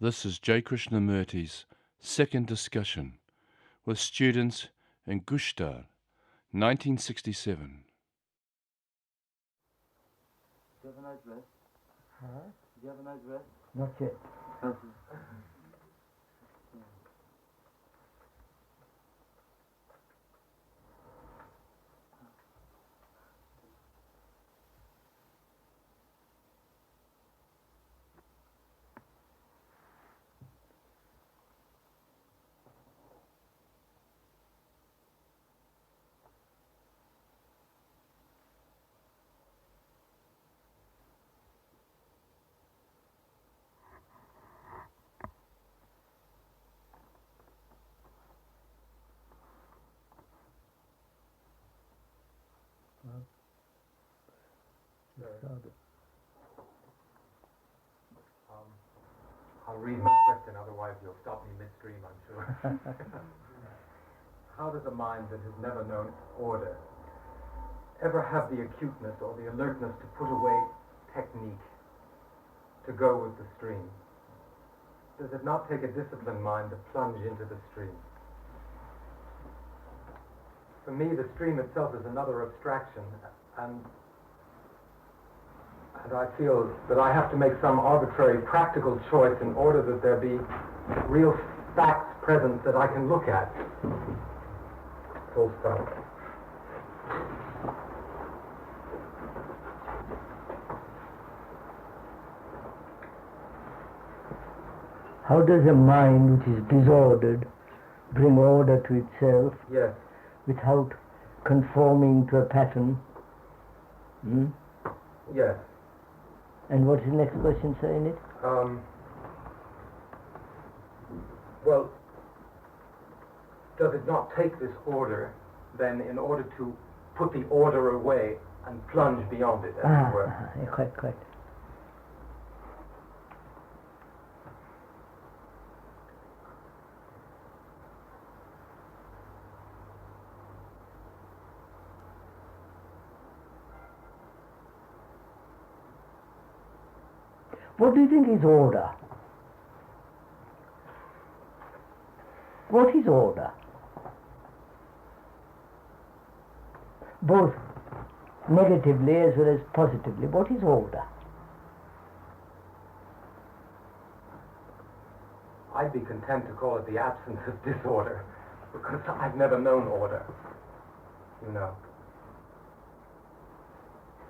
This is J. Krishnamurti's second discussion with students in Gushtar, 1967. Do you have a nice rest? Huh? Do you have a nice rest? Not yet. I'll read my question, otherwise you'll stop me midstream, I'm sure. How does a mind that has never known order ever have the acuteness or the alertness to put away technique, to go with the stream? Does it not take a disciplined mind to plunge into the stream? For me, the stream itself is another abstraction, and I feel that I have to make some arbitrary practical choice in order that there be real facts present that I can look at. Full stop. How does a mind which is disordered bring order to itself? Yes. Without conforming to a pattern? Yes. And what is the next question, sir, in it? Well, does it not take this order, then, in order to put the order away and plunge beyond it, as it were? Yeah, quite. What do you think is order? What is order? Both negatively as well as positively. What is order? I'd be content to call it the absence of disorder, because I've never known order, you know.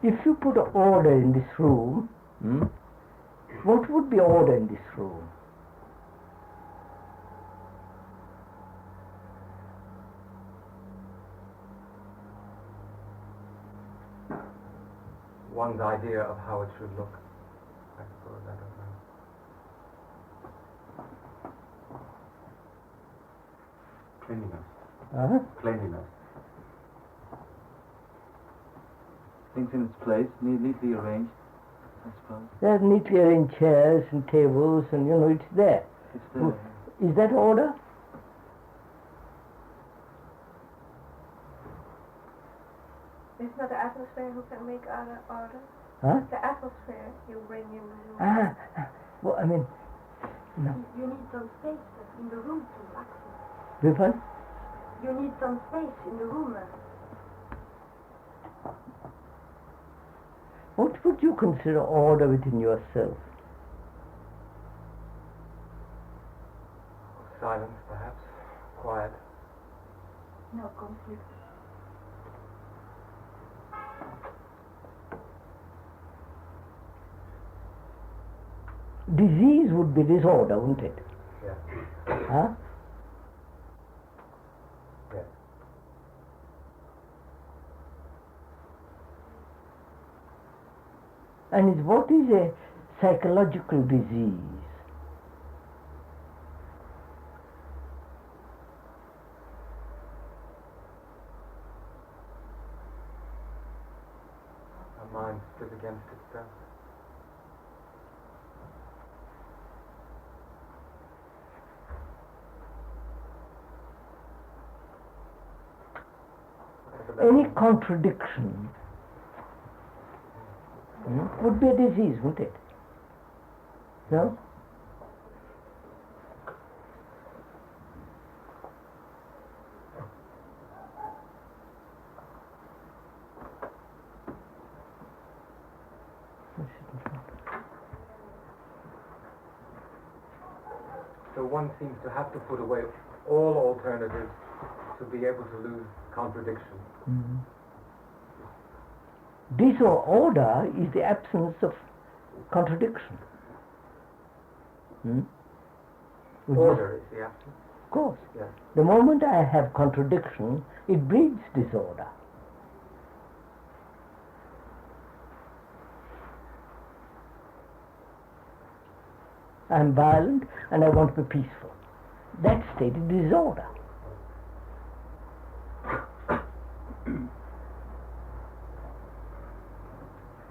If you put order in this room, what would be order in this room? One's idea of how it should look, I suppose, I don't know. Cleanliness. Cleanliness. Things in its place, neatly arranged, I suppose. There are neatly arranged chairs and tables, and it's there. It's there. Is that order? It's not the atmosphere who can make order. Huh? The atmosphere you bring in the room. Well, I mean, no. You need some space in the room to relax it. Which You need some space in the room. What would you consider order within yourself? Silence, perhaps. Quiet. No conflict. Disease would be disorder, wouldn't it? Yeah. Huh? Yes. And what is a psychological disease? A mind stood against itself. Any contradiction would be a disease, wouldn't it? No? So one seems to have to put away all alternatives to be able to lose contradiction. Mm-hmm. Disorder is the absence of contradiction. Hmm? Order is the absence. Of course. Yes. The moment I have contradiction, it breeds disorder. I'm violent and I want to be peaceful. That state is disorder.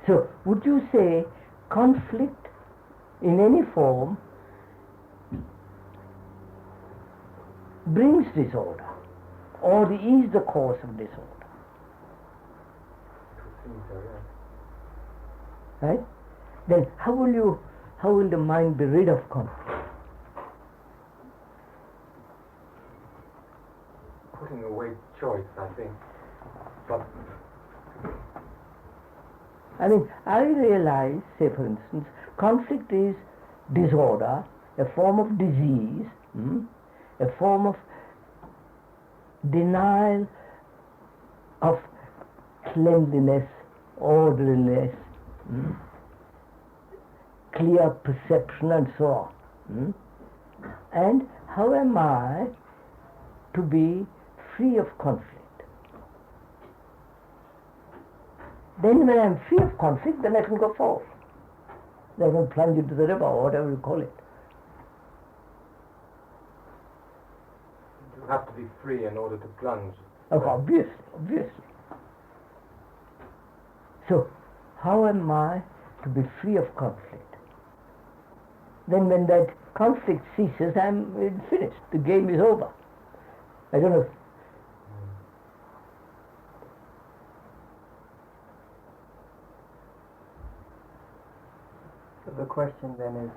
So, would you say conflict in any form brings disorder, or is the cause of disorder? It would seem so, yes. Right? Then how will the mind be rid of conflict? Putting away choice, I think. But I mean, I realize, say for instance, conflict is disorder, a form of disease, a form of denial of cleanliness, orderliness, clear perception and so on. And how am I to be free of conflict? Then when I'm free of conflict, then I can go forth. Then I can plunge into the river, or whatever you call it. you have to be free in order to plunge. Oh, obviously. So, how am I to be free of conflict? Then when that conflict ceases, I'm finished. The game is over. I don't know. So the question then is,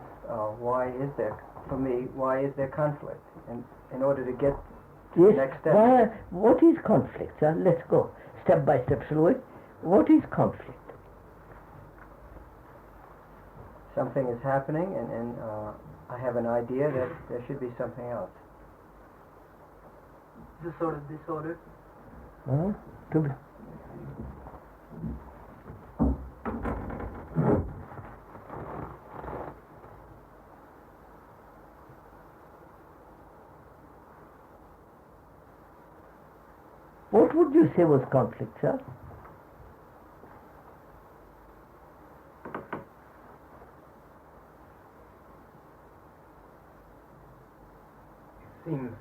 why is there conflict? And in order to get to the next step. What is conflict, sir? Let's go step by step, shall we? What is conflict? Something is happening, and I have an idea that there should be something else. Disorder. To be. What would you say was conflict, sir? It seems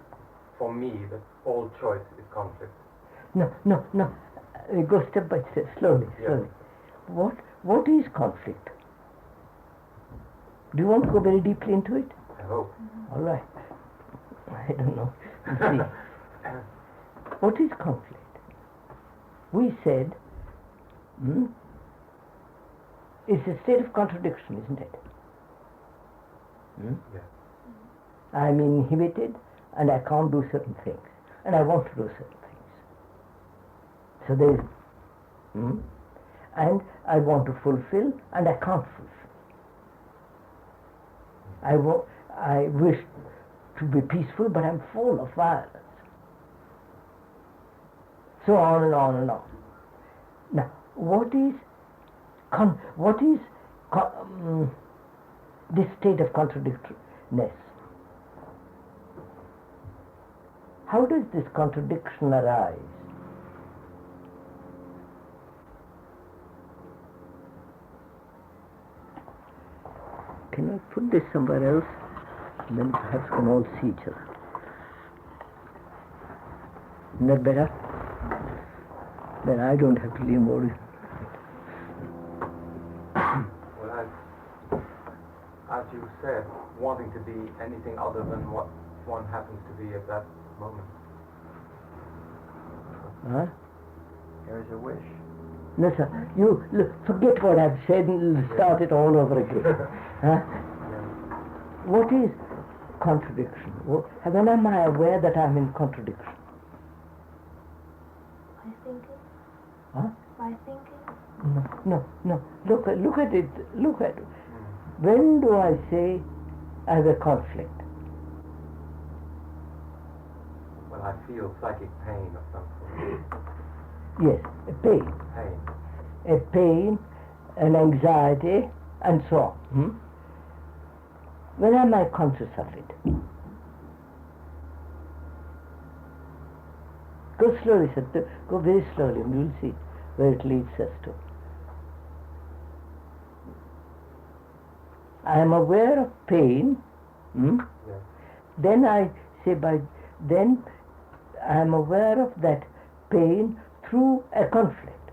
for me that all choice is conflict. No. Go step by step, slowly. What is conflict? Do you want to go very deeply into it? I hope. All right. I don't know. You see. What is conflict? We said, it's a state of contradiction, isn't it? Yes. I'm inhibited and I can't do certain things, and I want to do certain things. So there is, and I want to fulfill and I can't fulfill. I wish to be peaceful, but I'm full of violence. So on and on and on. Now, what is this state of contradictoriness? How does this contradiction arise? Can I put this somewhere else? And then perhaps we can all see each other. Isn't that better? Then I don't have to lean more. Well, as you said, wanting to be anything other than what one happens to be at that moment. Huh? There is a wish. No, sir. You forget what I've said and start it all over again. Huh? What is contradiction? When am I aware that I'm in contradiction? By thinking. Huh? By thinking. No. Look at it. When do I say I have a conflict? Well, I feel psychic pain of some sort. Yes, a pain. Pain. A pain, an anxiety, and so on. When am I conscious of it? Go slowly, sir. Go very slowly, and you'll see where it leads us to. I am aware of pain. Yes. Then I say then I am aware of that pain through a conflict.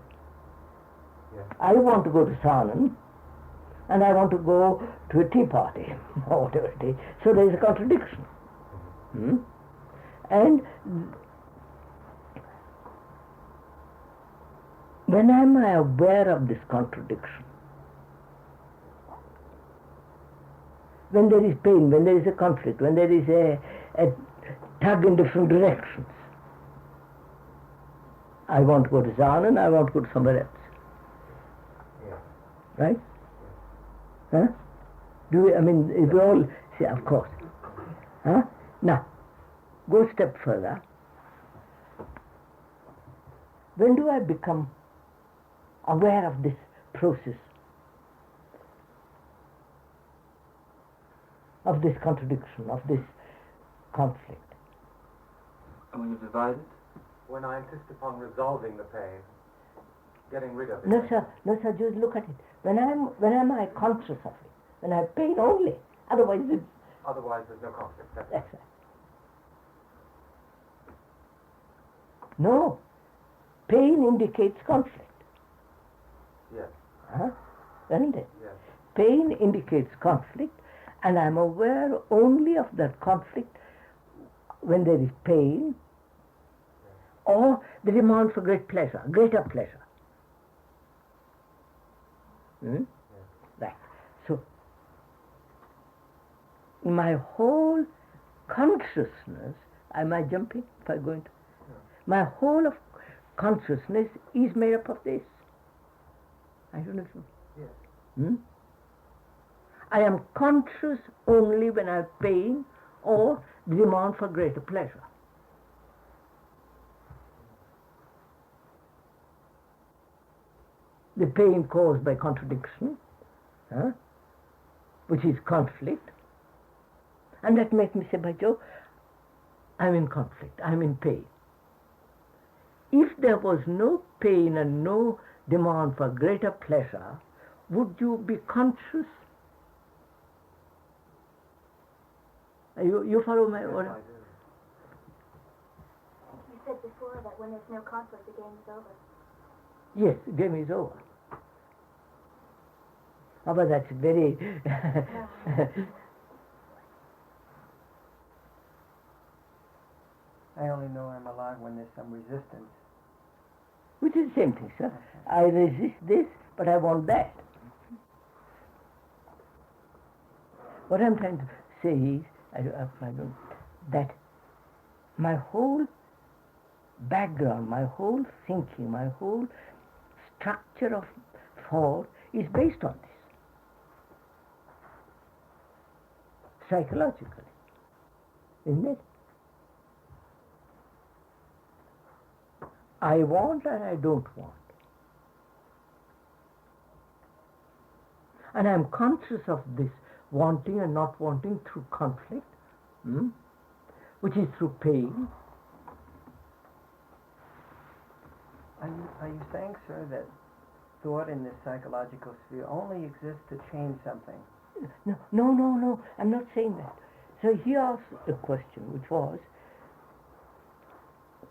Yes. I want to go to Saanen, and I want to go to a tea party, or whatever it is. So there is a contradiction. And when am I aware of this contradiction? When there is pain, when there is a conflict, when there is a tug in different directions. I want to go to Saanen, I want to go to somewhere else. Yes. Right? Huh? If we all say, of course. Huh? Now, go a step further. When do I become aware of this process, of this contradiction, of this conflict? And when you divide it? When I insist upon resolving the pain, getting rid of it. No, sir, just look at it. When am I conscious of it? When I have pain only. Otherwise, Otherwise, there's no conflict. That's that's right. No, pain indicates conflict. Yes. Isn't it? Yes. Pain indicates conflict, and I'm aware only of that conflict when there is pain or the demand for greater pleasure. Right. So, my whole consciousness, am I jumping if I go into? My whole of consciousness is made up of this. I don't know if you... Yes. I am conscious only when I have pain or the demand for greater pleasure. The pain caused by contradiction, which is conflict, and that makes me say, by Jove, I'm in conflict, I'm in pain. If there was no pain and no demand for greater pleasure, would you be conscious? You follow my order? I do. You said before that when there's no conflict, the game is over. Yes, the game is over. Oh, but that's very... I only know I'm alive when there's some resistance. Which is the same thing, sir. I resist this, but I want that. What I'm trying to say is, that my whole background, my whole thinking, my whole structure of thought is based on this. Psychologically. Isn't it? I want and I don't want. And I'm conscious of this wanting and not wanting through conflict, which is through pain. Are you saying, sir, that thought in this psychological sphere only exists to change something? No, I'm not saying that. So he asked a question, which was,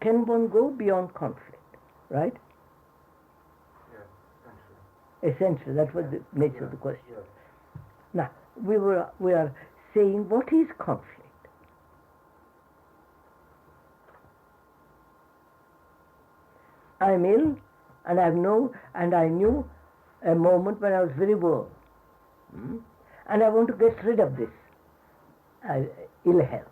can one go beyond conflict, right? Yes, Essentially, that was the nature of the question. Yes. Now, we are saying, what is conflict? I'm ill, and I knew a moment when I was very well, and I want to get rid of this ill health.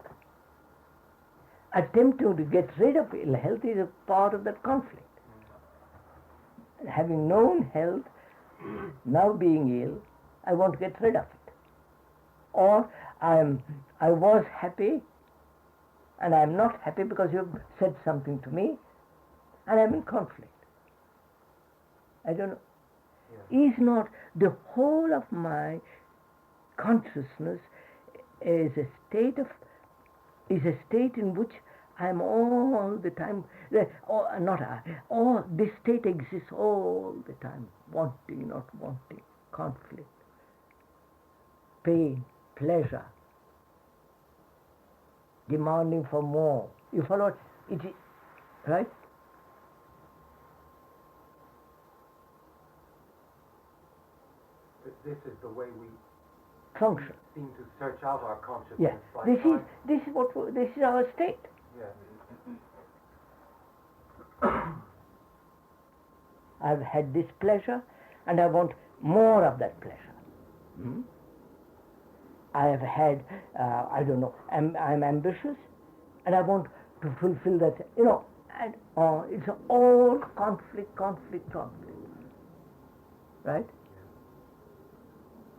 Attempting to get rid of ill health is a part of that conflict. Having known health, now being ill, I want to get rid of it. Or I was happy and I'm not happy because you've said something to me, and I'm in conflict. I don't know. Yeah. Is not the whole of my consciousness is a state in which I'm all the time, this state exists all the time, wanting, not wanting, conflict, pain, pleasure, demanding for more. You follow it, right? This is the way we Function. seem to search out our consciousness. Yeah. By This trying- is our state. Yeah. I've had this pleasure, and I want more of that pleasure. I have had, I'm ambitious, and I want to fulfill that, and it's all conflict, right?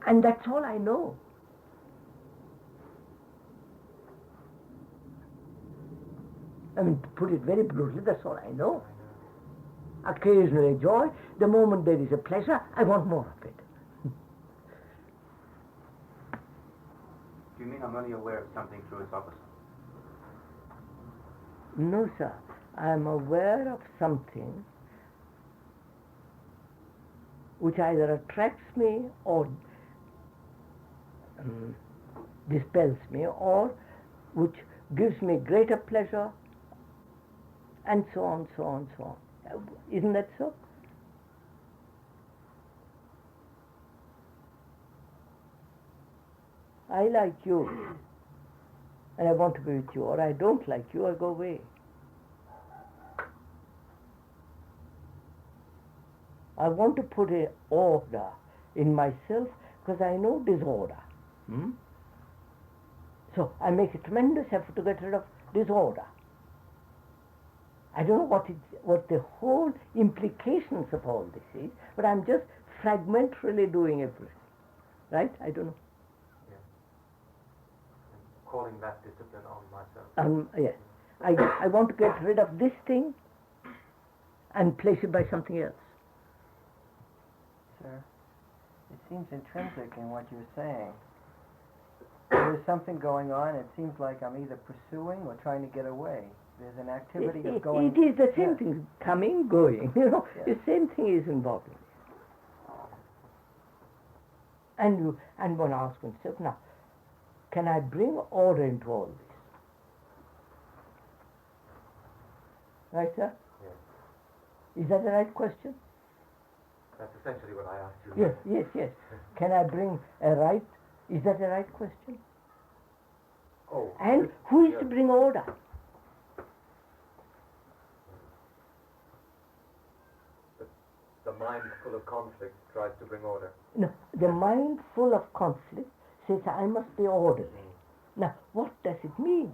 And that's all I know. I mean, to put it very brutally, that's all I know. Occasionally joy, the moment there is a pleasure, I want more of it. Do you mean I'm only aware of something through its opposite? No, sir. I am aware of something which either attracts me or dispels me, or which gives me greater pleasure, and so on, so on, so on. Isn't that so? I like you, and I want to be with you, or I don't like you, I go away. I want to put an order in myself because I know disorder. So I make a tremendous effort to get rid of disorder. I don't know what the whole implications of all this is, but I'm just fragmentarily doing everything. Right? I don't know. Yeah. Calling that discipline on myself. Yes. I want to get rid of this thing and place it by something else. Sir, it seems intrinsic in what you're saying. There's something going on. It seems like I'm either pursuing or trying to get away. There's an activity of going. It is the same thing, coming, going. Yeah. The same thing is involved in it. And one asks oneself, now, can I bring order into all this? Right, sir? Yes. Is that the right question? That's essentially what I asked you. Yes. Can I bring a right? Is that the right question? Oh. And who is yes. to bring order? The mind full of conflict tries to bring order. No, the mind full of conflict says, I must be orderly. Now, what does it mean?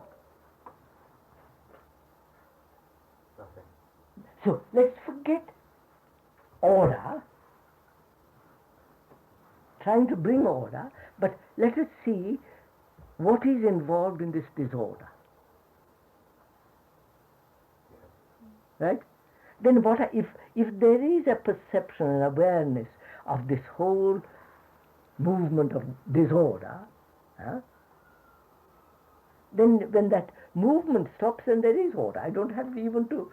Nothing. So, let's forget order, trying to bring order, but let us see what is involved in this disorder. Right? Then what if there is a perception and awareness of this whole movement of disorder, then when that movement stops, then there is order. I don't have even to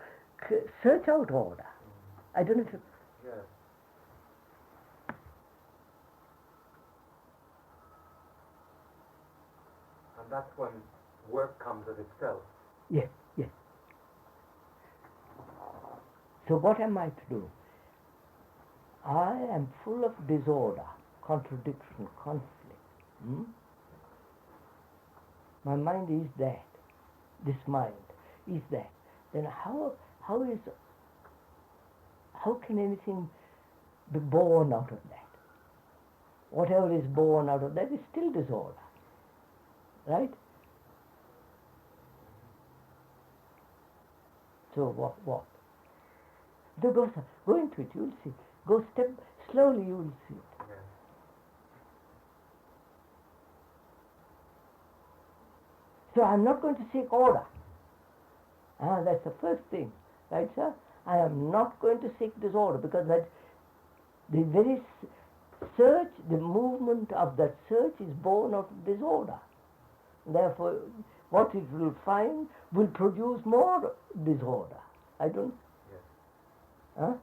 search out order. I don't have to. Yes. And that's when work comes of itself. Yes. So what am I to do? I am full of disorder, contradiction, conflict. My mind is that. This mind is that. Then how can anything be born out of that? Whatever is born out of that is still disorder. Right? So what? Go into it, you'll see. Go slowly, you'll see it. Yes. So I'm not going to seek order. That's the first thing, right, sir? I am not going to seek disorder because that the very search, the movement of that search is born out of disorder. Therefore, what it will find will produce more disorder. I don't. Yes. Huh?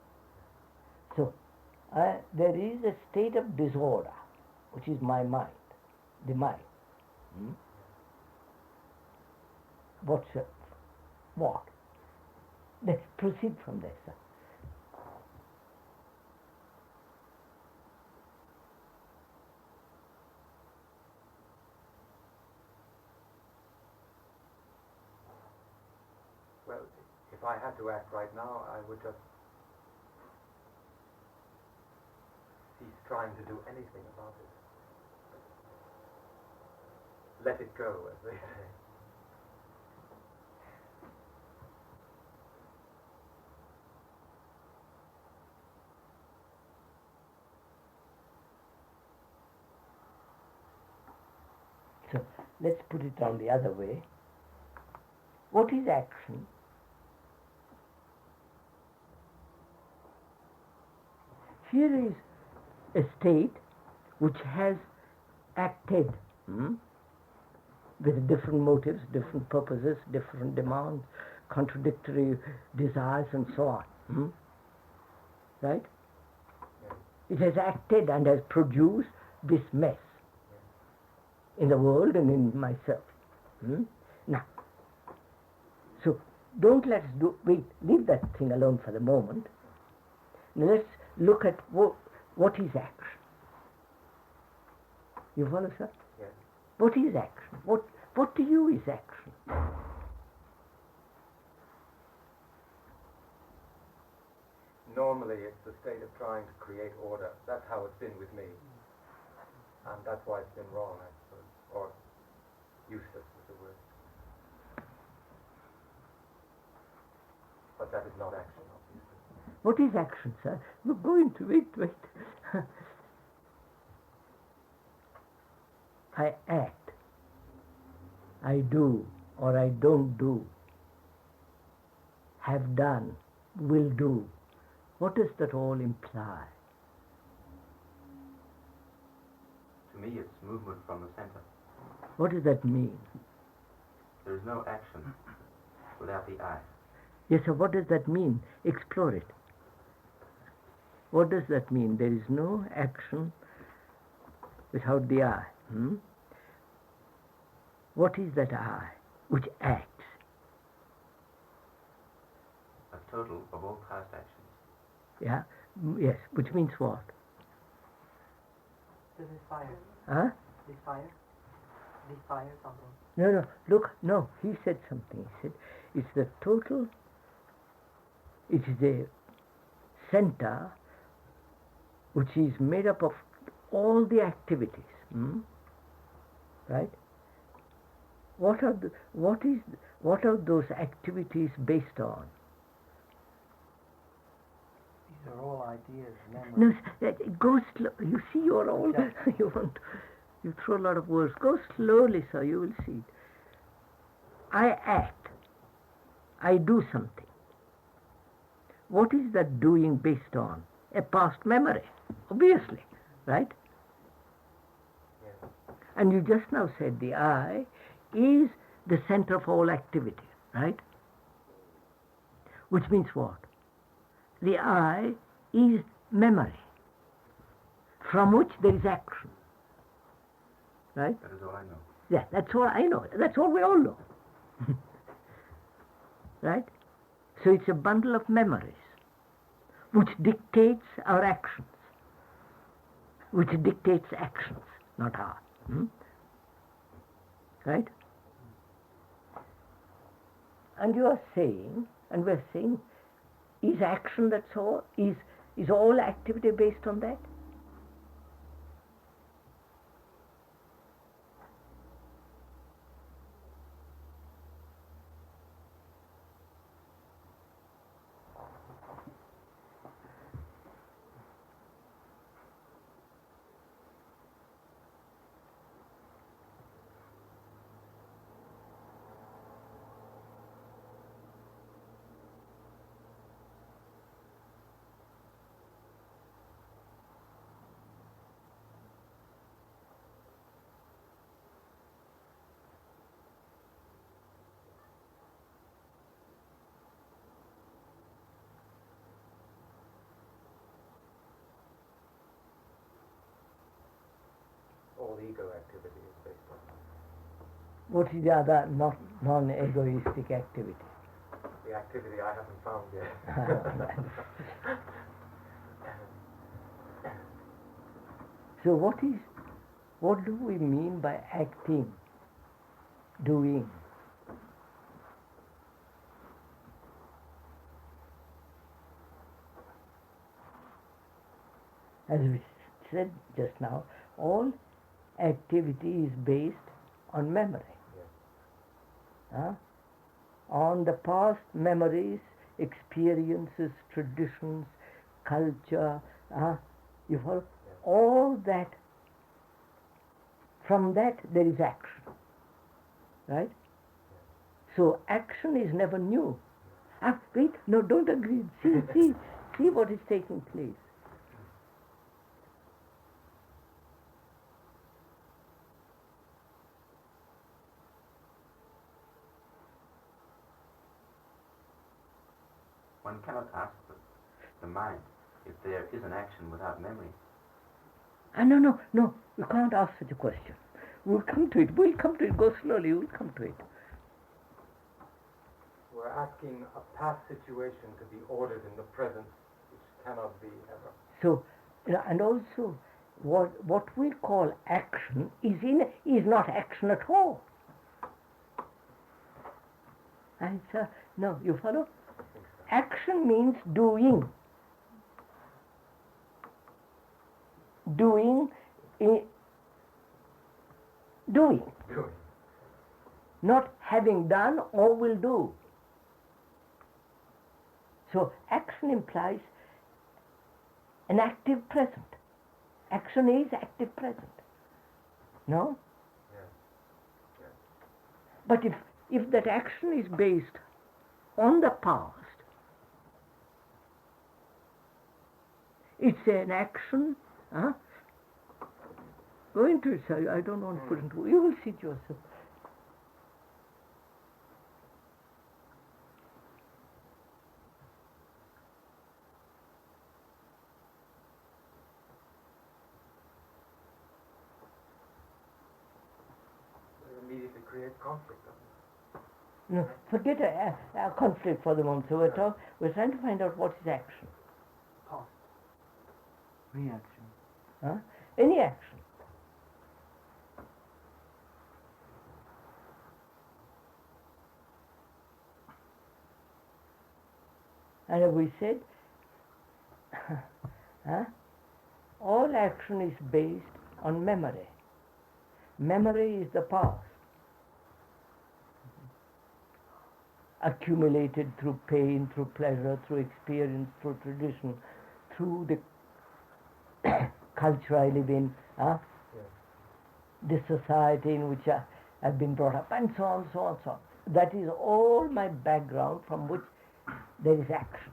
So, there is a state of disorder, which is my mind, the mind. What's it? What? Let's proceed from there, sir. Well, if I had to act right now, I would just cease trying to do anything about it. Let it go, as they say. So, let's put it on the other way. What is action? Here is a state which has acted with different motives, different purposes, different demands, contradictory desires, and so on. Right? It has acted and has produced this mess in the world and in myself. Now, so don't let's leave that thing alone for the moment. Now let's look at what is action. You follow, sir? Yes. What is action? What to you is action? Normally, it's the state of trying to create order. That's how it's been with me. And that's why it's been wrong, I suppose. Or useless is the word. But that is not action, obviously. What is action, sir? We're going to wait. I act. I do or I don't do. Have done. Will do. What does that all imply? To me, it's movement from the center. What does that mean? There is no action without the I. Yes, sir, what does that mean? Explore it. What does that mean? There is no action without the I. What is that I which acts? A total of all past actions. Yeah? Yes, which means what? This is fire. Huh? This fire? This fire something. No, look, no, he said something. He said, it's the total, it is the center which is made up of all the activities. Right? What are those activities based on? These are all ideas, memories. No, go slow. You see, you're all you throw a lot of words. Go slowly, sir. You will see. I act. I do something. What is that doing based on? A past memory, obviously, right? Yes. And you just now said the I is the center of all activity, right? Which means what? The I is memory, from which there is action, right? That is all I know. Yeah, that's all I know. That's all we all know. Right? So it's a bundle of memories which dictates our actions, which dictates actions, not our. Right? And you are saying, and we're saying, is action that's all? Is all activity based on that? non-ego activity is based on. What is the other non-egoistic activity? The activity I haven't found yet. So what do we mean by acting, doing? As we said just now, all activity is based on memory. On the past memories, experiences, traditions, culture, you follow? All that, from that there is action, right? So action is never new. Wait, no, don't agree. See what is taking place. One cannot ask the mind if there is an action without memory. No, you can't ask such a question. We'll come to it. Go slowly, we'll come to it. We're asking a past situation to be ordered in the present, which cannot be ever. So, and also, what we call action is not action at all. And no, you follow? Action means doing. Doing. Not having done or will do. So action implies an active present. Action is active present. No? Yes. But if that action is based on the past, it's an action. Go into it, sir. I don't want to put into it. You will see it yourself. It immediately creates conflict. No, forget a conflict for the moment. So we're trying to find out what is action. Past. Reaction. Any action. And we said, all action is based on memory. Memory is the past, accumulated through pain, through pleasure, through experience, through tradition, through the culture I live in, the society in which I have been brought up, and so on, so on, so on. That is all my background from which there is action.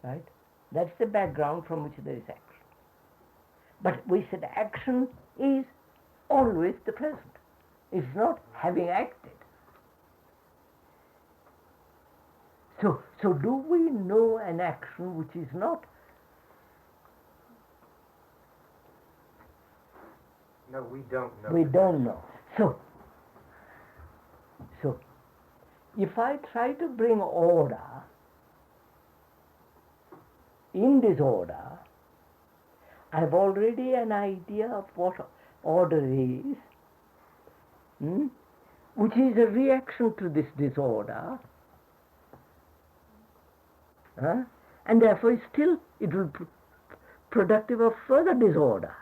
Right? That's the background from which there is action. But we said action is always the present. It's not having acted. So do we know an action which is not? No, we don't know. We don't know. So if I try to bring order in disorder, I have already an idea of what order is, which is a reaction to this disorder, and therefore it will be productive of further disorder,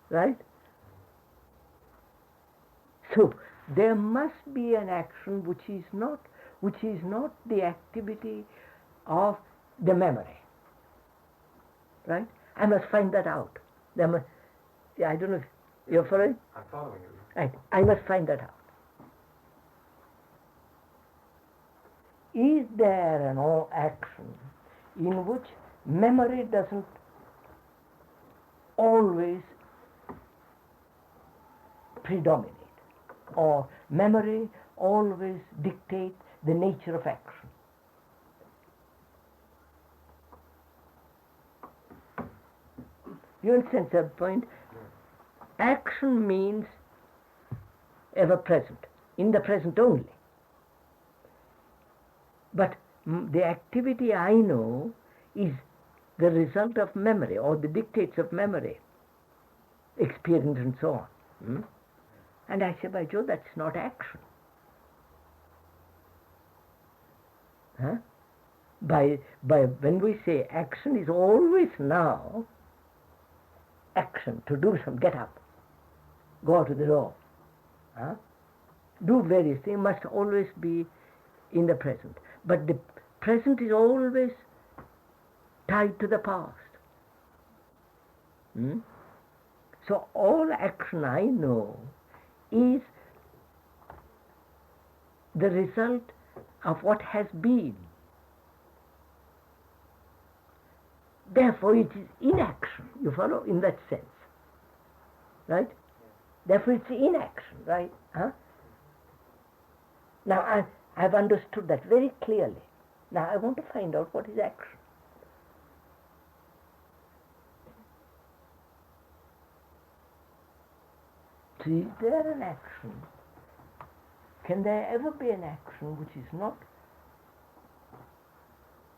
right? So there must be an action which is not the activity of the memory, right? I must find that out. I don't know if you're following? I'm following you. Right. I must find that out. Is there an action in which memory doesn't always predominate, or memory always dictate the nature of action? You understand that point? Action means ever present, in the present only. But the activity I know is the result of memory or the dictates of memory, experience and so on. And I say, by Jove, that's not action. Huh? By when we say action is always now, action, to do some, get up, go out to the door, do various things, must always be in the present. But the present is always tied to the past. So all action I know is the result of what has been. Therefore it is inaction, you follow, in that sense. Right? Therefore it's inaction, right? Now I've understood that very clearly. Now I want to find out what is action. So is there an action? Can there ever be an action which is not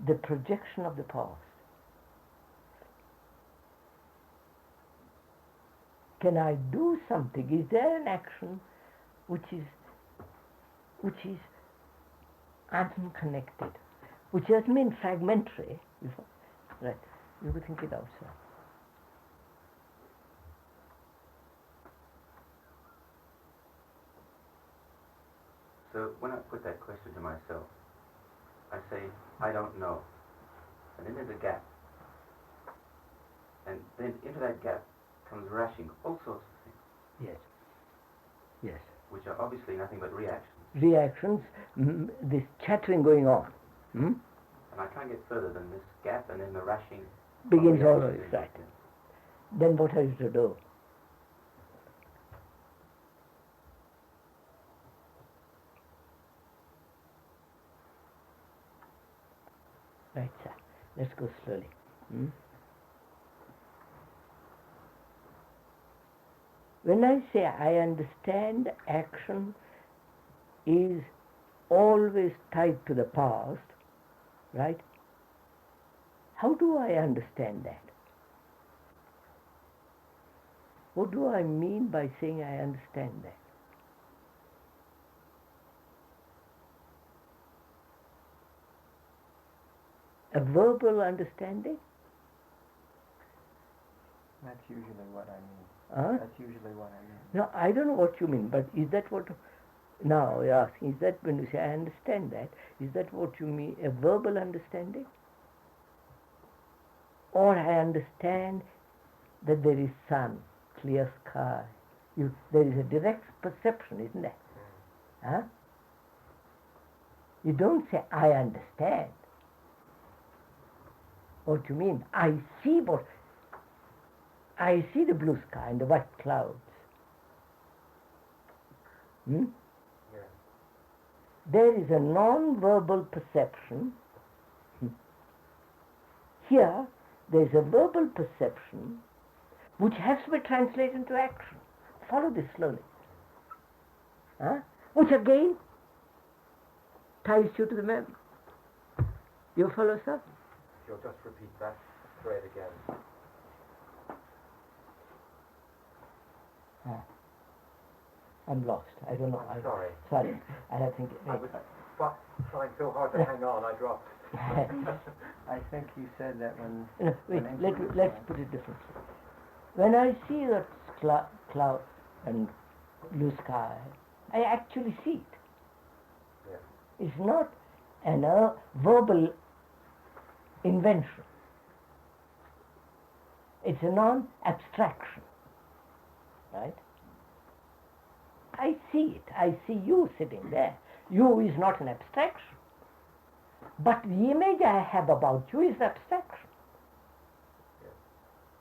the projection of the past? Can I do something? Is there an action which is unconnected, which doesn't mean fragmentary? Right? You will think it out, sir. So when I put that question to myself, I say, I don't know. And then there's a gap. And then into that gap comes rushing all sorts of things. Yes. Yes. Which are obviously nothing but reactions. Reactions, this chattering going on. And I can't get further than this gap, and then the rushing begins all over, right. Then what are you to do? Right, sir. Let's go slowly. When I say I understand action is always tied to the past, right? How do I understand that? What do I mean by saying I understand that? A verbal understanding? That's usually what I mean. Huh? That's usually what I mean. No, I don't know what you mean, but is that what... Now you're asking, is that when you say I understand that, is that what you mean, a verbal understanding? Or I understand that there is sun, clear sky. There is a direct perception, isn't there? Huh? You don't say I understand. What you mean? I see the blue sky and the white clouds. There is a non-verbal perception. Here, there is a verbal perception which has to be translated into action. Follow this slowly. Which again ties you to the memory. You follow, sir? If you'll just repeat that thread again. I'm lost. I don't know. I'm sorry. Sorry. I don't think... I was trying so hard to hang on, I dropped. I think you said that when... No, wait, let's put it differently. When I see that cloud and blue sky, I actually see it. Yeah. It's not a verbal invention. It's a non-abstraction, right? I see it. I see you sitting there. You is not an abstraction. But the image I have about you is abstraction.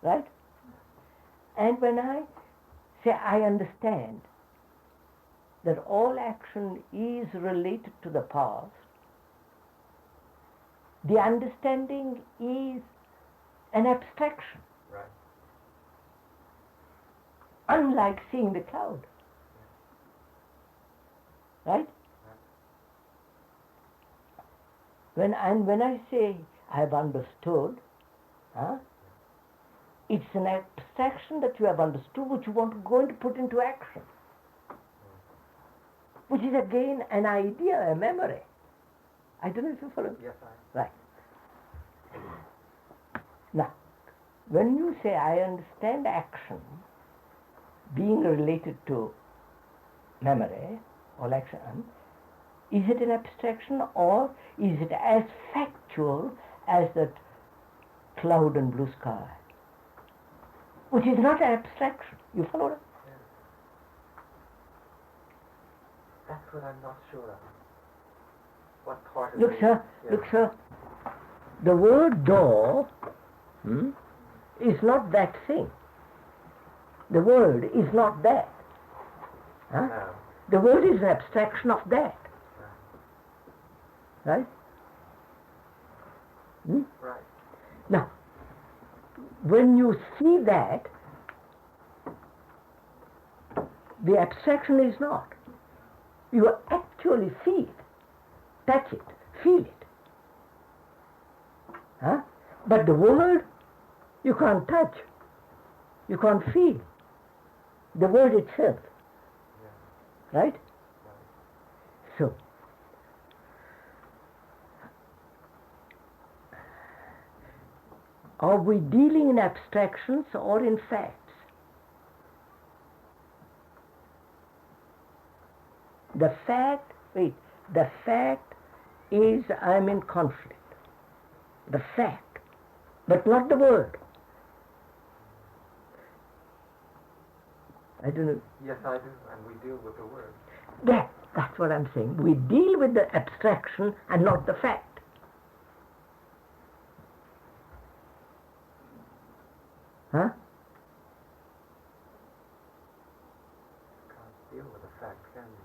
Right? And when I say I understand that all action is related to the past, the understanding is an abstraction. Right. unlike seeing the cloud. Right? When I say I have understood, it's an abstraction that you have understood which you want to go and put into action, which is again an idea, a memory. I don't know if you follow. Yes, Right. Now, when you say I understand action being related to memory or action, is it an abstraction or is it as factual as that cloud and blue sky? Which is not an abstraction. You follow it? That's what I'm not sure of. What part of Look, sir, the word door is not that thing. The word is not that. Huh? No. The word is an abstraction of that. Right? Right. Now, when you see that, the abstraction is not. You actually see it, touch it, feel it. Huh? But the word, you can't touch, you can't feel. The word itself. Right? So, are we dealing in abstractions or in facts? The fact is I'm in conflict. The fact, but not the word. I don't know. Yes, I do, and we deal with the word. That's what I'm saying. We deal with the abstraction and not the fact. Huh? Can't deal with the fact, can you?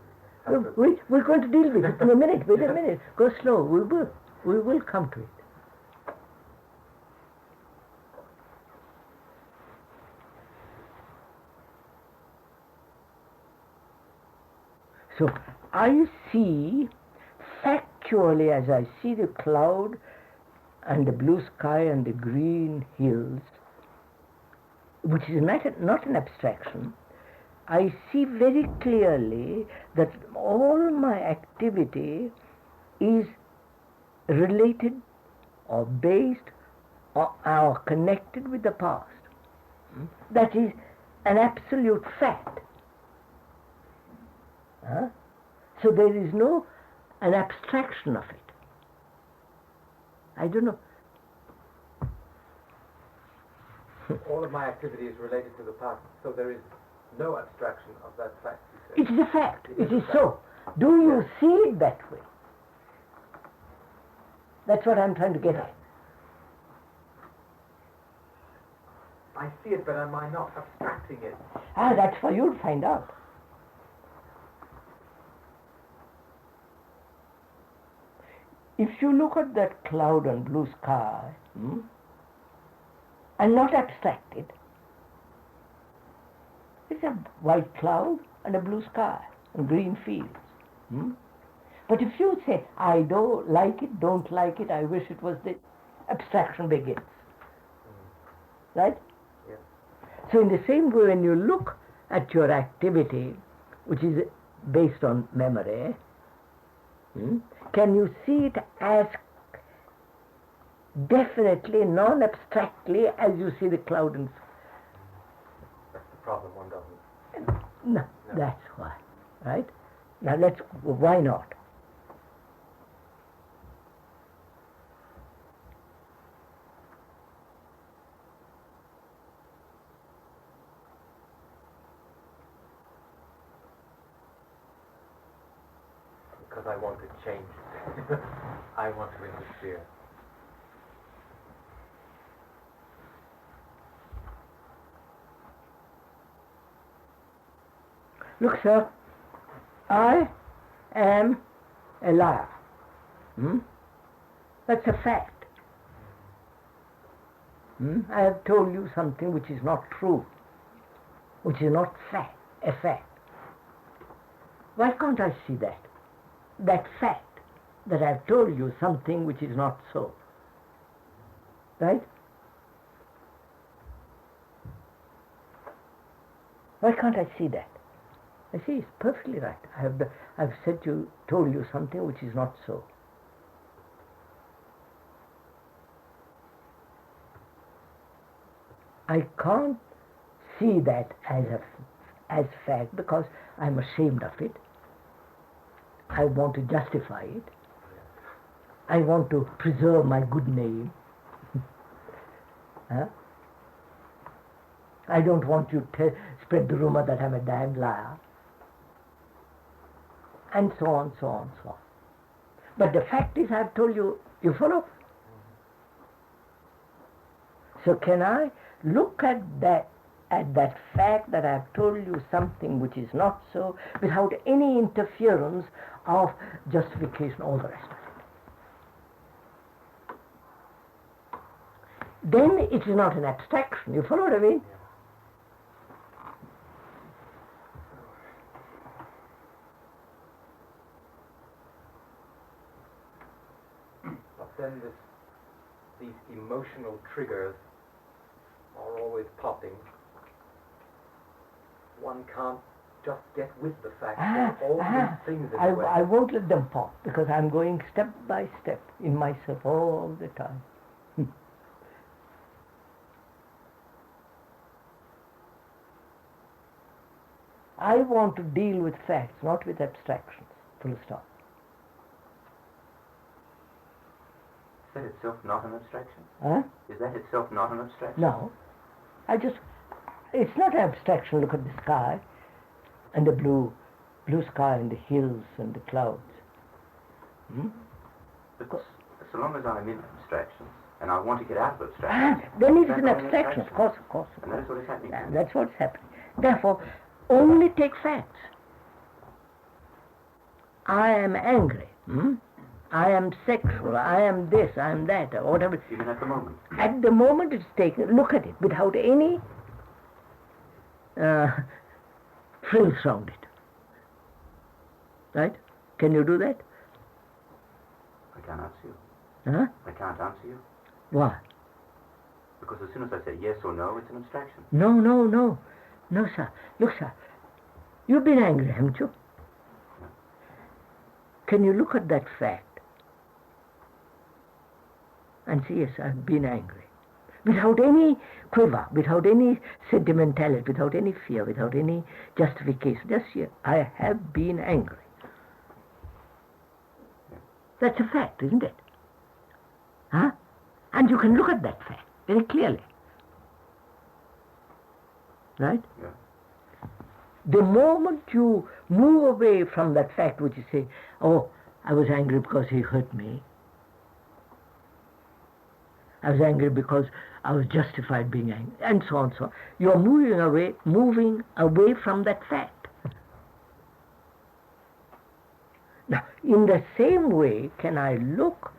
We're going to deal with it in a minute. Wait a minute. Go slow. We will come to it. So I see factually, as I see the cloud and the blue sky and the green hills, which is not an abstraction, I see very clearly that all my activity is related or based or connected with the past. That is an absolute fact. So there is no an abstraction of it. I don't know. All of my activity is related to the past, so there is no abstraction of that fact, you say. It is a fact. It is so. Do you see it that way? That's what I'm trying to get at. I see it, but am I not abstracting it? That's for you to find out. If you look at that cloud and blue sky, and not abstract it, it's a white cloud and a blue sky and green fields. But if you say, I don't like it, I wish it was this, abstraction begins. Right? Yes. So in the same way, when you look at your activity, which is based on memory, can you see it as definitely, non-abstractly, as you see the cloud and... That's the problem, one doesn't. No, that's why. Right? Now why not? Because I want to change it. I want to interfere. Look, sir, I am a liar. That's a fact. I have told you something which is not true. which is not a fact. Why can't I see that? That fact that I've told you something which is not so. Right? Why can't I see that? I see it's perfectly right. I've told you something which is not so. I can't see that as fact because I'm ashamed of it. I want to justify it. I want to preserve my good name. Huh? I don't want you to spread the rumor that I'm a damned liar. And so on, so on, so on. But the fact is, I've told you, you follow? So can I look at that fact that I've told you something which is not so, without any interference of justification, all the rest of it? Then it is not an abstraction. You follow what I mean? But then these emotional triggers are always popping. One can't just get with the fact that all these things in the way. I won't let them pop because I'm going step by step in myself all the time. I want to deal with facts, not with abstractions. Full stop. Is that itself not an abstraction? Huh? Is that itself not an abstraction? No. It's not abstraction. Look at the sky and the blue sky and the hills and the clouds. But so long as I'm in abstractions and I want to get out of abstractions, then it's an abstraction. Of course. And that is what is happening. That's what's happening. Therefore, only take facts. I am angry. I am sexual. I am this. I am that. Or whatever. Even at the moment. At the moment it's taken. Look at it without any frills around it. Right? Can you do that? I can't answer you. Huh? I can't answer you. Why? Because as soon as I say yes or no, it's an abstraction. No, sir. Look, sir. You've been angry, haven't you? No. Can you look at that fact and say, yes, I've been angry? Without any quiver, without any sentimentality, without any fear, without any justification. Just here, I have been angry. Yeah. That's a fact, isn't it? Huh? And you can look at that fact very clearly. Right? Yeah. The moment you move away from that fact which you say, oh, I was angry because he hurt me. I was angry because I was justified being angry, and so on, so on. You are moving away from that fact. Now, in the same way, can I look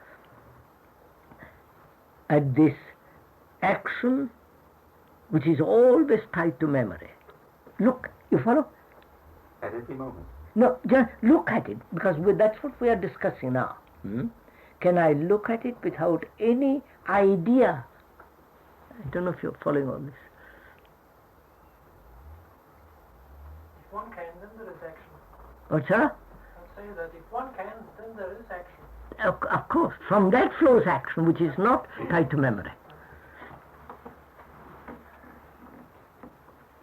at this action which is always tied to memory? Look, you follow? At every moment. No, just look at it, because that's what we are discussing now. Can I look at it without any idea? I don't know if you're following on this. If one can, then there is action. What's that? I'll say that if one can, then there is action. Of course, from that flows action which is not tied to memory.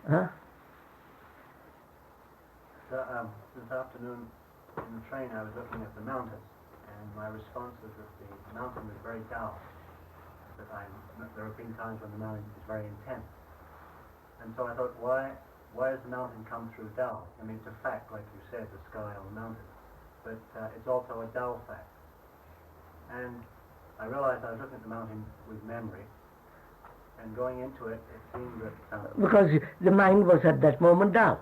Huh? So, this afternoon in the train I was looking at the mountains, and my response was that the mountain was very dull. That there have been times when the mountain is very intense. And so I thought, why does the mountain come through dull? I mean, it's a fact, like you said, the sky or the mountain. But it's also a dull fact. And I realized I was looking at the mountain with memory, and going into it, it seemed that... because the mind was at that moment dull.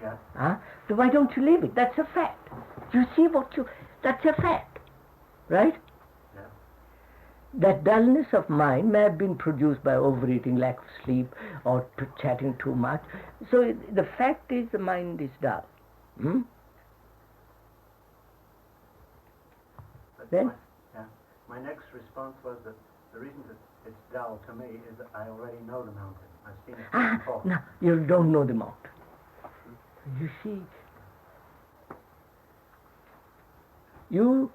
Yes. Huh? So why don't you leave it? That's a fact. You see that's a fact. Right? Yeah. that dullness of mind may have been produced by overeating, lack of sleep, or chatting too much. So the fact is the mind is dull. Hmm? But Then? my next response was that the reason that it's dull to me is that I already know the mountain. I've seen it before. No, you don't know the mountain. You see, you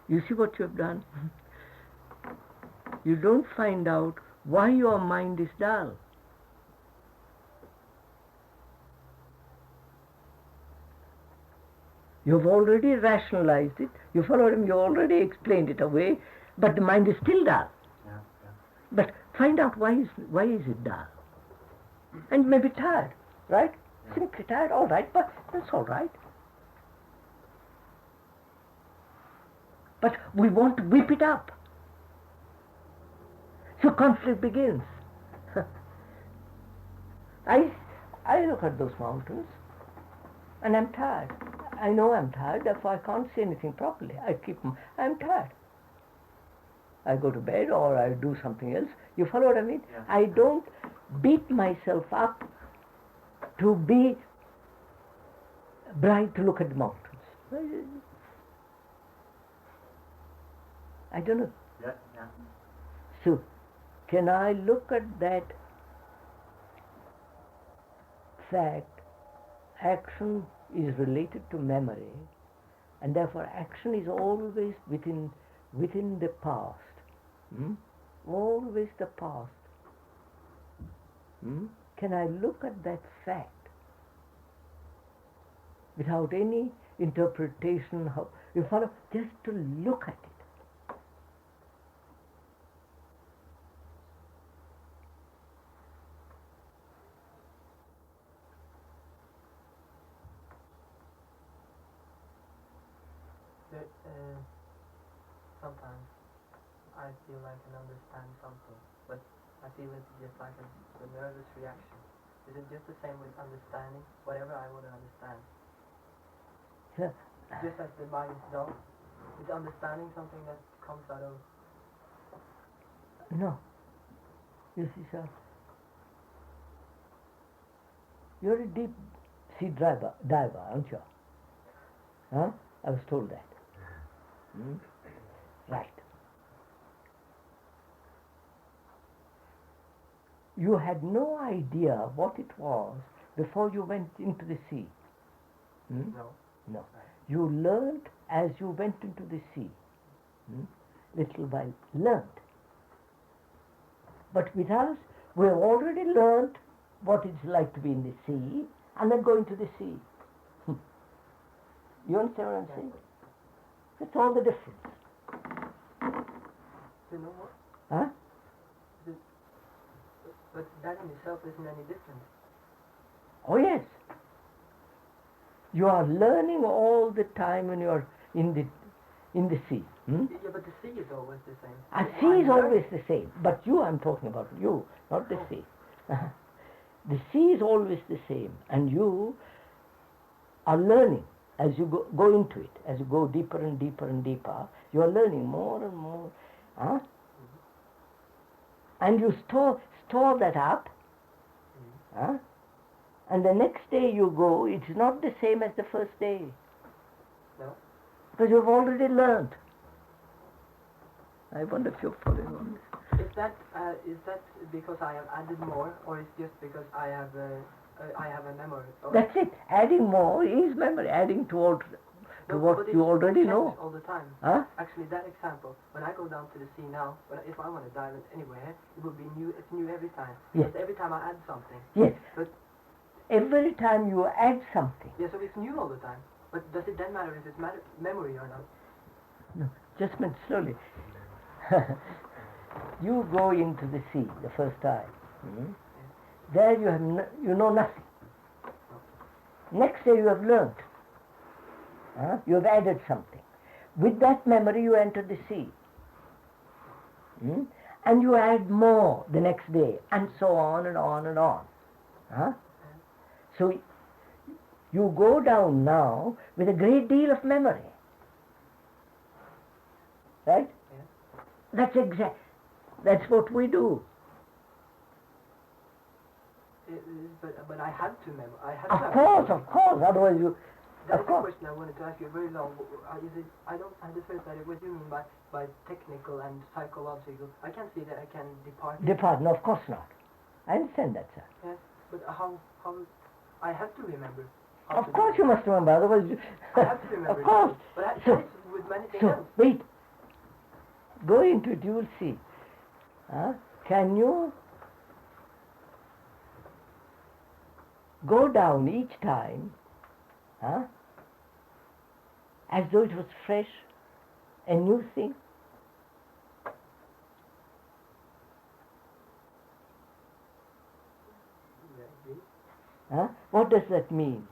see what you have done? You don't find out why your mind is dull. You've already rationalized it. You followed him, you already explained it away, but the mind is still dull. Yeah. But find out why is it dull? And you may be tired, right? Yeah. Simply tired, all right, but that's all right. But we want to whip it up. So conflict begins. I look at those mountains and I'm tired. I know I'm tired, therefore I can't see anything properly. I'm tired. I go to bed or I do something else. You follow what I mean? Yeah. I don't beat myself up to be bright to look at the mountains. I don't know. Yeah. So, can I look at that fact? Action is related to memory, and therefore action is always within the past. Always the past. Can I look at that fact without any interpretation? How you follow? Just to look at it. Sometimes I feel I can understand something, but I feel it's just like a nervous reaction. Is it just the same with understanding? Whatever I want to understand. Yeah. Just as the mind is dull, is understanding something that comes out of... No. You see, sir, you're a deep sea diver, aren't you? Huh? I was told that. Right. You had no idea what it was before you went into the sea. No. No. You learned as you went into the sea. Little by learned. But with us, we have already learned what it's like to be in the sea and then go into the sea. You understand what I'm saying? That's all the difference. You know what? Huh? But that in itself isn't any different. Oh yes. You are learning all the time when you are in the sea. Yeah, but the sea is always the same. A sea is always the same. But I'm talking about you, not the sea. The sea is always the same, and you are learning as you go into it. As you go deeper and deeper and deeper, you are learning more and more. And you store that up. And the next day you go, it's not the same as the first day. No. Because you've already learned. I wonder if you're following on this. Is that because I have added more, or is just because I have a memory? Or That's it. Adding more is memory. Adding to what you already know. All the time. Huh? Actually, that example, when I go down to the sea now, if I want to dive anywhere, it will be new. It's new every time. Yes. Because every time I add something. Yes. But every time you add something. yeah, so it's new all the time. But does it then matter if it's memory or not? No, just a minute, slowly. You go into the sea the first time. There you know nothing. Next day you have learned. You have added something. With that memory you enter the sea. And you add more the next day, and so on and on and on. So you go down now with a great deal of memory. Right? That's what we do. But I have to remember. I have Of to course, of course. Otherwise, you. That Of is a course. question I wanted to ask you very long. Is it? I don't understand what do you mean by technical and psychological? I can't see that I can depart. Depart? No, of course not. I understand that, sir. Yes, but how I have to remember. How Of to course do you it. must remember. Otherwise, you. I have to remember. Of course. it, But I So- tried with many things So else. wait. Go into it. You will see. Can you go down each time? As though it was fresh, a new thing. Yeah, What does that mean?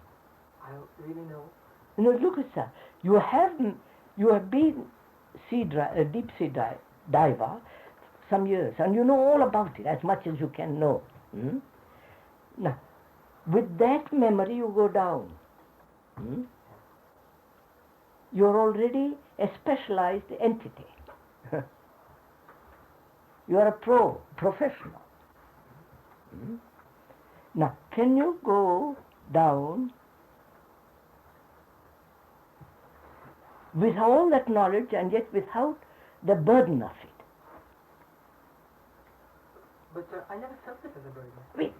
I don't really know. Look at that. You have been deep sea diver some years, and you know all about it as much as you can know. Now, with that memory, you go down. You're already a specialized entity. You are a professional. Now, can you go down with all that knowledge and yet without the burden of it? But I never felt it as a burden.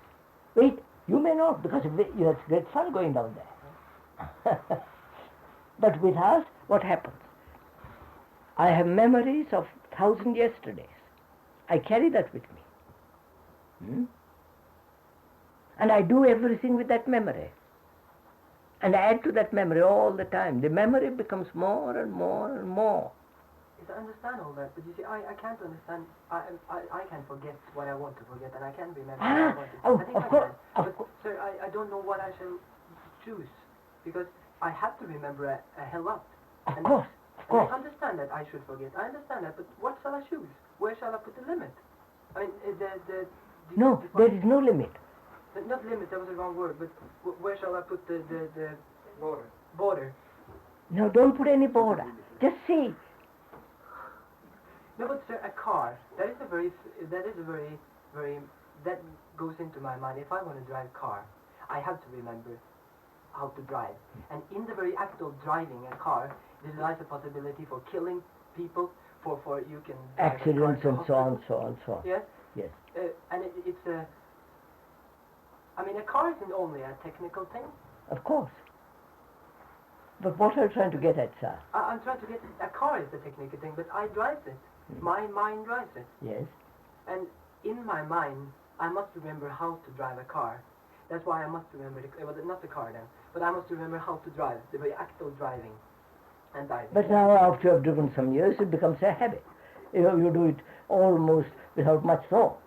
Wait, you may not, because it's great fun going down there. But with us, what happens? I have memories of 1,000 yesterdays. I carry that with me. And I do everything with that memory. And I add to that memory all the time. The memory becomes more and more and more. Yes, I understand all that, but you see, I can't understand. I can forget what I want to forget, and I can remember what I want to. Oh, I think of I course, can. of But sir, I don't know what I shall choose, because I have to remember a hell lot. Of And- course, of And course. I understand that I should forget. I understand that, but what shall I choose? Where shall I put the limit? I mean, No, there is no limit. not limit. That was the wrong word. But where shall I put the Border. border? No, don't put any border. Just see. No, but sir, a car. That is a very, that goes into my mind. If I want to drive a car, I have to remember how to drive. And in the very act of driving a car, there lies a possibility for killing people, for you can drive Accidents a car and to so on, hospital. so on, so on. Yes, Yes. and it's a. I mean, a car isn't only a technical thing. Of course. But what are you trying to get at, sir? I'm trying to get a car is a technical thing, but I drive it. My mind drives it, Yes. and in my mind, I must remember how to drive a car. That's why I must remember not the car then, but I must remember how to drive, the very act of driving and driving. But now, after you have driven some years, it becomes a habit. You do it almost without much thought.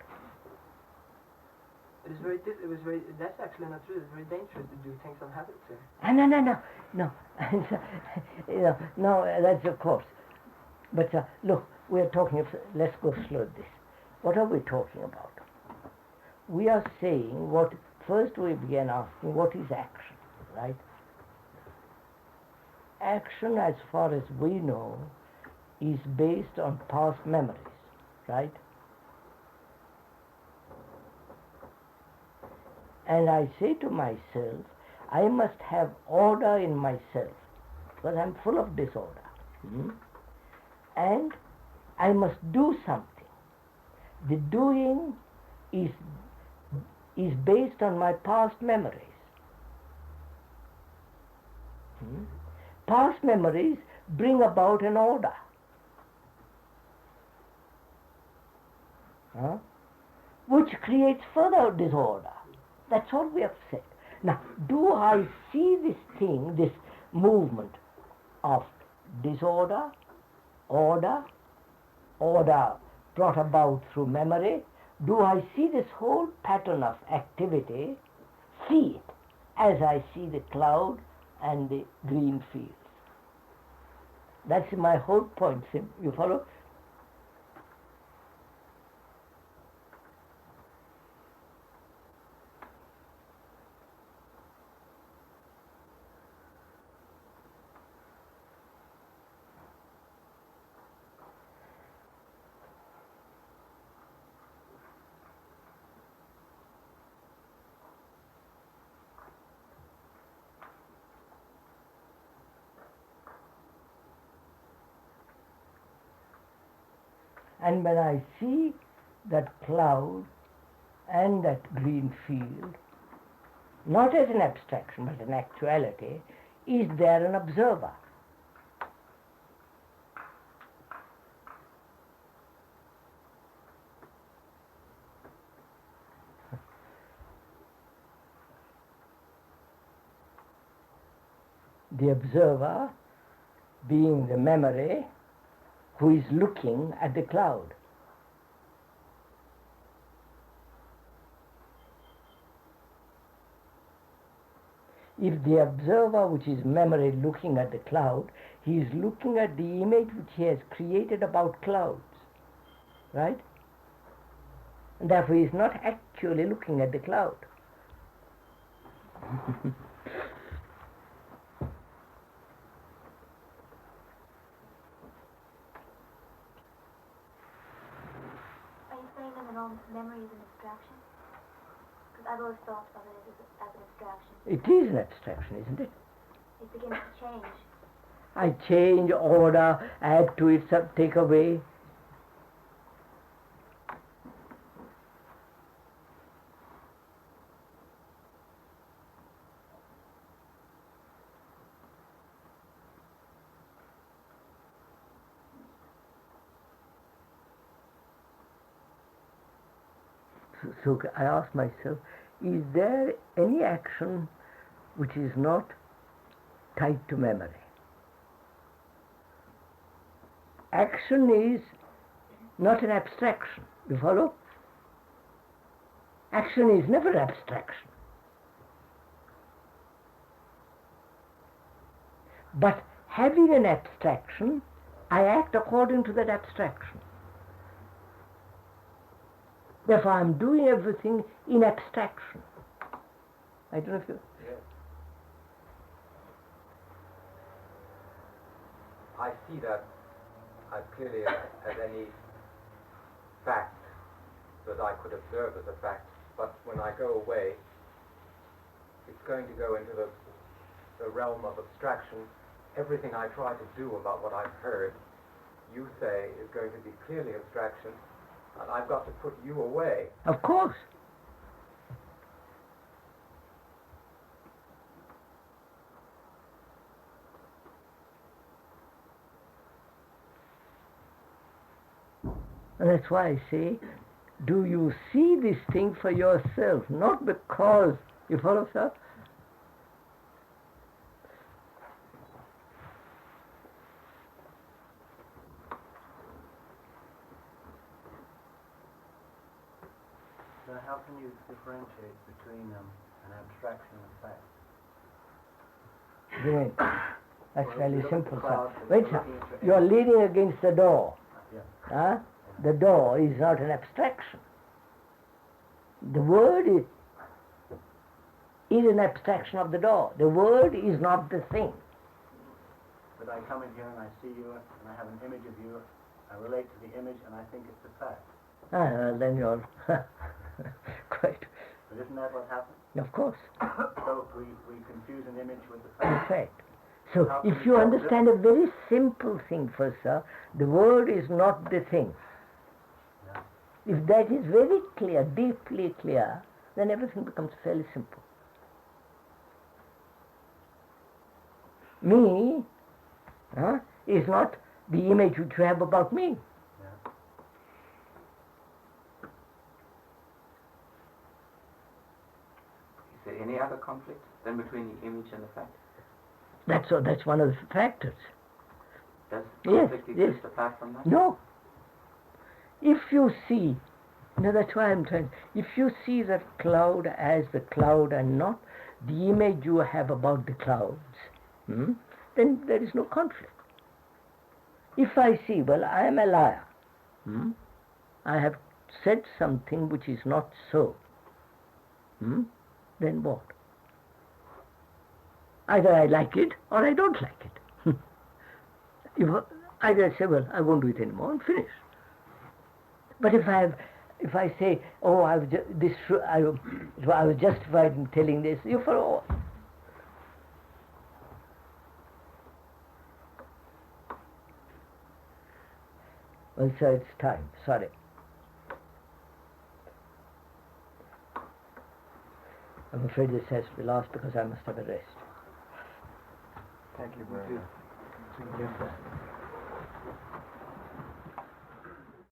It was very. That's actually not true. It's very dangerous to do things on habit, sir. No. No, that's of course. But look, we are talking of, let's go slow this. What are we talking about? We are saying first we began asking what is action, right? Action, as far as we know, is based on past memories, right? And I say to myself, I must have order in myself, because I'm full of disorder. And I must do something. The doing is based on my past memories. Past memories bring about an order. Which creates further disorder. That's all we have said. Now, do I see this thing, this movement of disorder, order brought about through memory? Do I see this whole pattern of activity, see it as I see the cloud and the green fields? That's my whole point. You follow? And when I see that cloud and that green field, not as an abstraction but an actuality, is there an observer? The observer being the memory who is looking at the cloud. If the observer, which is memory looking at the cloud, he is looking at the image which he has created about clouds, right? And therefore he is not actually looking at the cloud. Are you saying that memory is an abstraction? Because I've always thought of it as an abstraction. It is an abstraction, isn't it? It begins to change. I change, order, add to it, take away. So I ask myself, is there any action which is not tied to memory? Action is not an abstraction. You follow? Action is never abstraction. But having an abstraction, I act according to that abstraction. Therefore, I'm doing everything in abstraction. I don't know if you... Yes. I see that as clearly as any fact that I could observe as a fact, but when I go away, it's going to go into the realm of abstraction. Everything I try to do about what I've heard, you say, is going to be clearly abstraction, and I've got to put you away. Of course. And that's why I say, do you see this thing for yourself? Not because, you follow, sir? So how can you differentiate between an abstraction and a fact? You mean, that's Well, fairly you look at simple, the sir. cloud, Wait, you're sir. looking at You're your leaning against the door. Yeah. Huh? The door is not an abstraction. The word is an abstraction of the door. The word is not the thing. But I come in here and I see you and I have an image of you. I relate to the image and I think it's a fact. Then you're quite, But isn't that what happens? of course, So we confuse an image with a in fact. fact. So How can if you you tell understand a very simple thing first, sir, the word is not the thing. Yeah. If that is very clear, deeply clear, then everything becomes fairly simple. Me is not the image which you have about me. Yeah. Is there any other conflict than between the image and the fact? That's one of the factors. Does Yes, conflict yes. exist apart from that? No. If you see, that's why I'm trying, if you see that cloud as the cloud and not the image you have about the clouds, then there is no conflict. If I see, well, I am a liar. I have said something which is not so. Then what? Either I like it or I don't like it. Either I say, well, I won't do it anymore and finish. But if I say, oh, I was justified in telling this, you follow. Well, sir, it's time. Sorry. I'm afraid this has to be lost because I must have a rest. Thank you very much. Yes, sir.